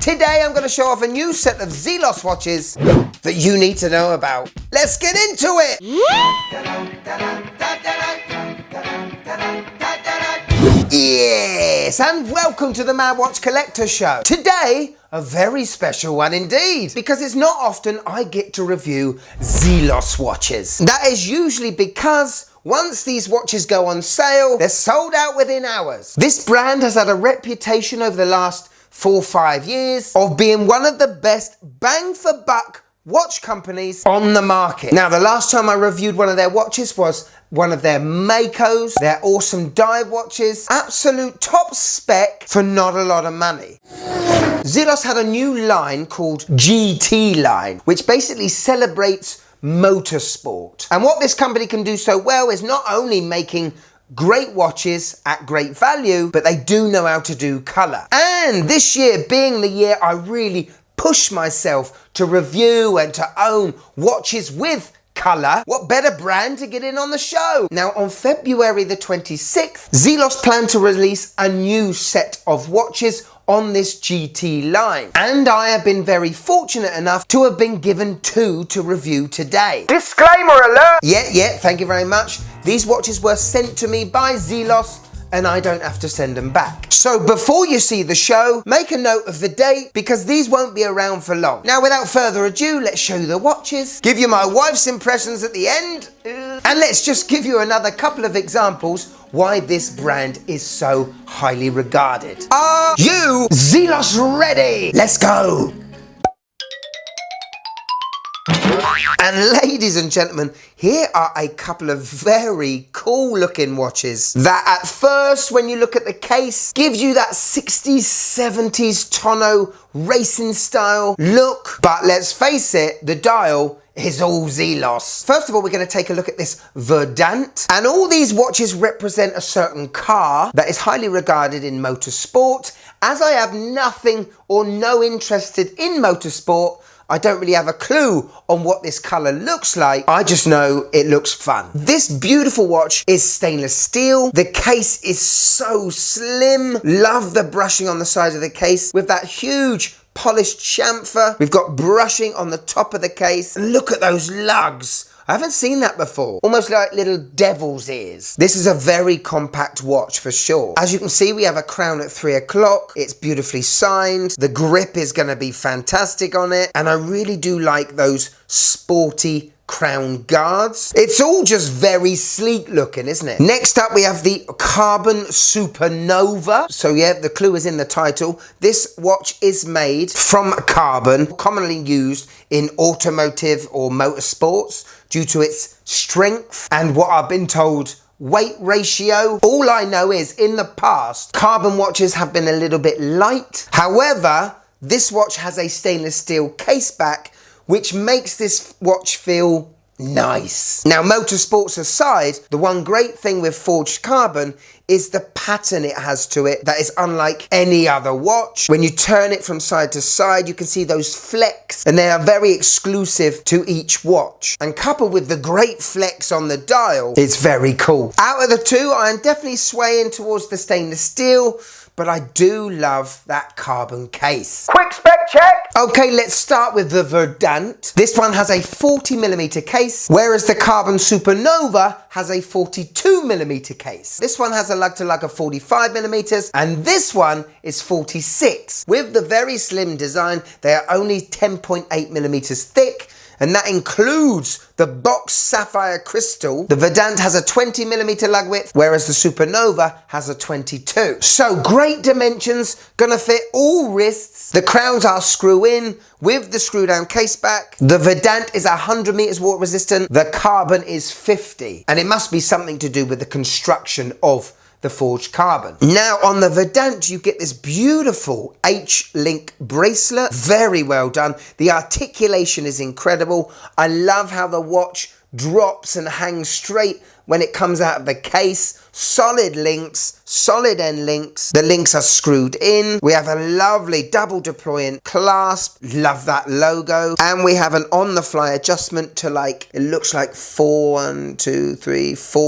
Today I'm going to show off a new set of Zelos watches that you need to know about. Let's get into it! Yes, and welcome to the Mad Watch Collector Show. Today, a very special one indeed, because it's not often I get to review Zelos watches. That is usually because once these watches go on sale, they're sold out within hours. This brand has had a reputation over the last 4 or 5 years of being one of the best bang for buck watch companies on the market. Now, the last time I reviewed one of their watches was one of their Makos, their awesome dive watches, absolute top spec for not a lot of money. Zelos had a new line called GT line, which basically celebrates motorsport. And what this company can do so well is not only making great watches at great value, but they do know how to do colour. And this year being the year I really push myself to review and to own watches with colour, what better brand to get in on the show? Now, on February the 26th, Zelos plan to release a new set of watches on this GT line. And I have been very fortunate enough to have been given 2 to review today. Disclaimer alert! Yeah, thank you very much. These watches were sent to me by Zelos, and I don't have to send them back. So before you see the show, make a note of the date because these won't be around for long. Now, without further ado, let's show you the watches, give you my wife's impressions at the end, and let's just give you another couple of examples why this brand is so highly regarded. Are you Zelos ready? Let's go! And ladies and gentlemen, here are a couple of very cool looking watches that at first, when you look at the case, gives you that 60s, 70s tonneau racing style look. But let's face it, the dial is all Zelos. First of all, we're going to take a look at this Verdant. And all these watches represent a certain car that is highly regarded in motorsport. As I have nothing or no interest in motorsport, I don't really have a clue on what this colour looks like. I just know it looks fun. This beautiful watch is stainless steel. The case is so slim. Love the brushing on the sides of the case with that huge polished chamfer. We've got brushing on the top of the case. And look at those lugs. I haven't seen that before. Almost like little devil's ears. This is a very compact watch for sure. As you can see, we have a crown at 3 o'clock. It's beautifully signed. The grip is going to be fantastic on it. And I really do like those sporty crown guards. It's all just very sleek looking, isn't it? Next up, we have the carbon Supernova. So yeah, the clue is in the title. This watch is made from carbon, commonly used in automotive or motorsports due to its strength and what I've been told, weight ratio. All I know is in the past, carbon watches have been a little bit light. However, this watch has a stainless steel case back, which makes this watch feel nice. Now, motorsports aside, the one great thing with forged carbon is the pattern it has to it that is unlike any other watch. When you turn it from side to side, you can see those flecks, and they are very exclusive to each watch. And coupled with the great flex on the dial, it's very cool. Out of the two, I am definitely swaying towards the stainless steel, but I do love that carbon case. Quick spec check! Okay, let's start with the Verdant. This one has a 40mm case, whereas the carbon Supernova has a 42mm case. This one has a lug-to-lug of 45mm, and this one is 46. With the very slim design, they are only 10.8mm thick, and that includes the box sapphire crystal. The Verdant has a 20mm lug width, whereas the Supernova has a 22. So great dimensions, gonna fit all wrists. The crowns are screw in with the screw down case back. The Verdant is 100 meters water resistant. The carbon is 50. And it must be something to do with the construction of the forged carbon. Now on the Verdant, you get this beautiful H-link bracelet. Very well done. The articulation is incredible. I love how the watch drops and hangs straight when it comes out of the case. Solid links, solid end links. The links are screwed in. We have a lovely double deployant clasp. Love that logo. And we have an on-the-fly adjustment to it looks like 4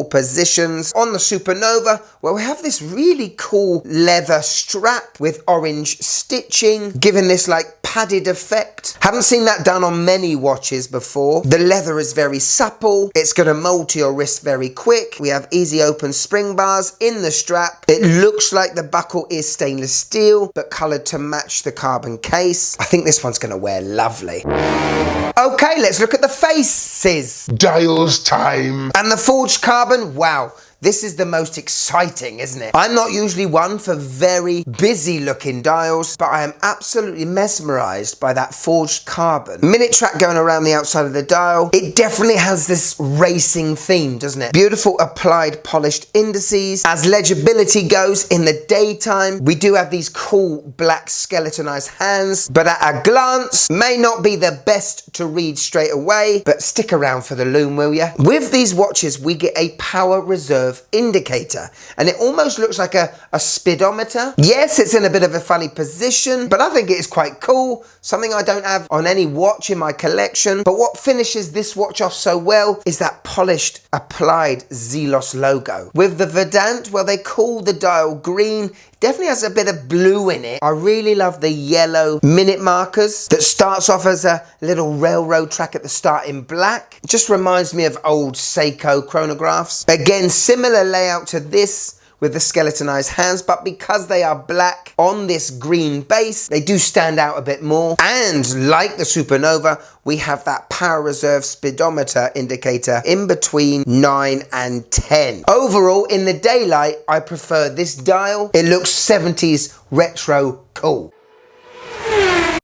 positions. On the Supernova, where we have this really cool leather strap with orange stitching, giving this padded effect. Haven't seen that done on many watches before. The leather is very supple. It's going to mold to your wrist very quick. We have easy open spring bars in the strap. It looks like the buckle is stainless steel, but colored to match the carbon case. I think this one's going to wear lovely. Okay, let's look at the faces. Dials time. And the forged carbon, wow. This is the most exciting, isn't it? I'm not usually one for very busy looking dials, but I am absolutely mesmerized by that forged carbon. Minute track going around the outside of the dial. It definitely has this racing theme, doesn't it? Beautiful applied polished indices. As legibility goes in the daytime, we do have these cool black skeletonized hands, but at a glance, may not be the best to read straight away, but stick around for the Lume, will ya? With these watches, we get a power reserve indicator, and it almost looks like a speedometer. Yes, it's in a bit of a funny position, but I think it is quite cool. Something I don't have on any watch in my collection. But what finishes this watch off so well is that polished, applied Zelos logo. With the Verdant, well, they call the dial green. Definitely has a bit of blue in it. I really love the yellow minute markers that starts off as a little railroad track at the start in black. It just reminds me of old Seiko chronographs. Again, similar layout to this with the skeletonized hands, but because they are black on this green base, they do stand out a bit more. And like the Supernova, we have that power reserve speedometer indicator in between 9 and 10. Overall, in the daylight, I prefer this dial. It looks 70s retro cool.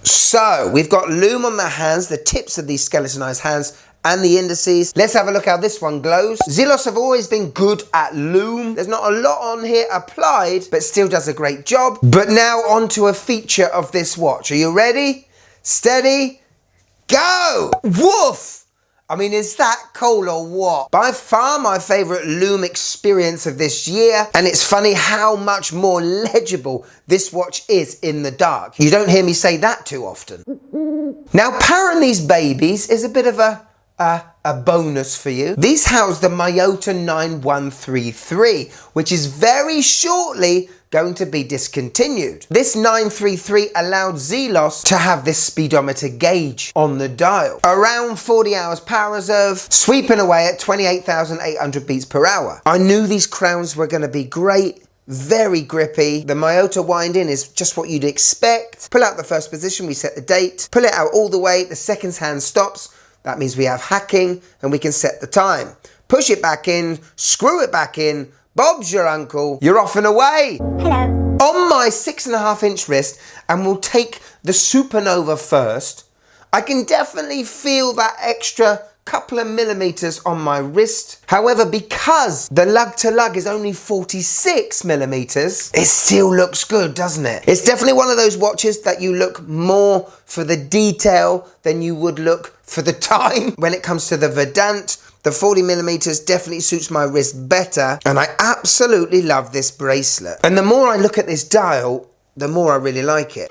So we've got Lume on the hands, the tips of these skeletonized hands, and the indices. Let's have a look how this one glows. Zelos have always been good at Lume. There's not a lot on here applied, but still does a great job. But now onto a feature of this watch. Are you ready? Steady, go! Woof! I mean, is that cool or what? By far my favorite Lume experience of this year, and it's funny how much more legible this watch is in the dark. You don't hear me say that too often. Now, powering these babies is a bit of a bonus for you. These house the Miyota 9133, which is very shortly going to be discontinued. This 933 allowed Zelos to have this speedometer gauge on the dial. Around 40 hours power reserve, sweeping away at 28,800 beats per hour. I knew these crowns were going to be great. Very grippy. The Miyota wind-in is just what you'd expect. Pull out the first position, we set the date. Pull it out all the way, the second hand stops. That means we have hacking and we can set the time. Push it back in, screw it back in, Bob's your uncle, you're off and away. Hello. On my 6.5-inch wrist, and we'll take the Supernova first, I can definitely feel that extra couple of millimeters on my wrist. However, because the lug to lug is only 46 millimeters, it still looks good, doesn't it? It's definitely one of those watches that you look more for the detail than you would look for the time. When it comes to the Verdant, the 40 millimeters definitely suits my wrist better, and I absolutely love this bracelet. And the more I look at this dial, the more I really like it.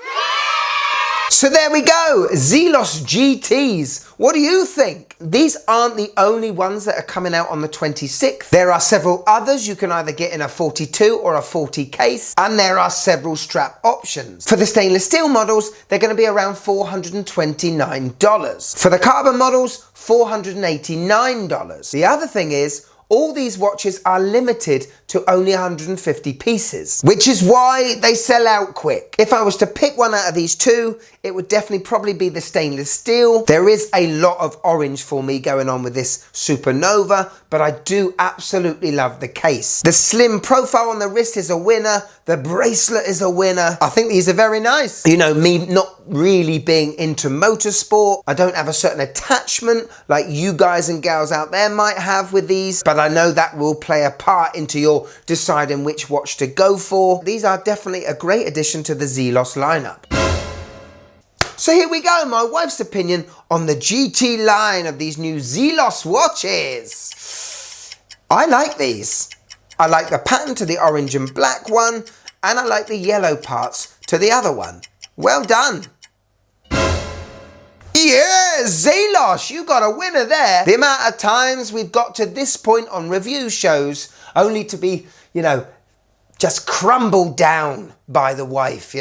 So there we go, Zelos GTs. What do you think? These aren't the only ones that are coming out on the 26th. There are several others you can either get in a 42 or a 40 case, and there are several strap options. For the stainless steel models, they're going to be around $429. For the carbon models, $489. The other thing is, all these watches are limited to only 150 pieces, which is why they sell out quick. If I was to pick one out of these two, it would definitely probably be the stainless steel. There is a lot of orange for me going on with this Supernova, but I do absolutely love the case. The slim profile on the wrist is a winner. The bracelet is a winner. I think these are very nice. You know, me not really being into motorsport, I don't have a certain attachment like you guys and gals out there might have with these, but I know that will play a part into your deciding which watch to go for. These are definitely a great addition to the Zelos lineup. So here we go, my wife's opinion on the GT line of these new Zelos watches. I like these. I like the pattern to the orange and black one, and I like the yellow parts to the other one. Well done. Yeah, Zelos, you got a winner there. The amount of times we've got to this point on review shows only to be, just crumbled down by the wife,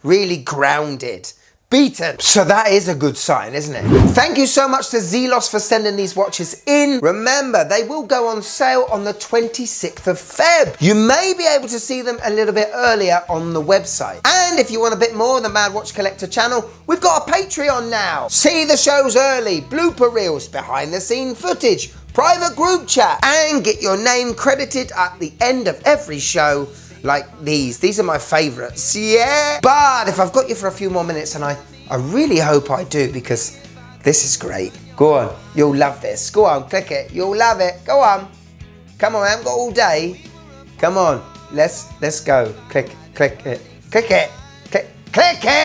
really grounded. Beaten. So that is a good sign, isn't it? Thank you so much to Zelos for sending these watches in. Remember, they will go on sale on the 26th of Feb. You may be able to see them a little bit earlier on the website. And if you want a bit more of the Mad Watch Collector channel, we've got a Patreon now. See the shows early, blooper reels, behind the scene footage, private group chat, and get your name credited at the end of every show. Like these. These are my favourites. Yeah. But if I've got you for a few more minutes, and I really hope I do, because this is great. Go on. You'll love this. Go on. Click it. You'll love it. Go on. Come on. I haven't got all day. Come on. Let's go. Click it. Click it.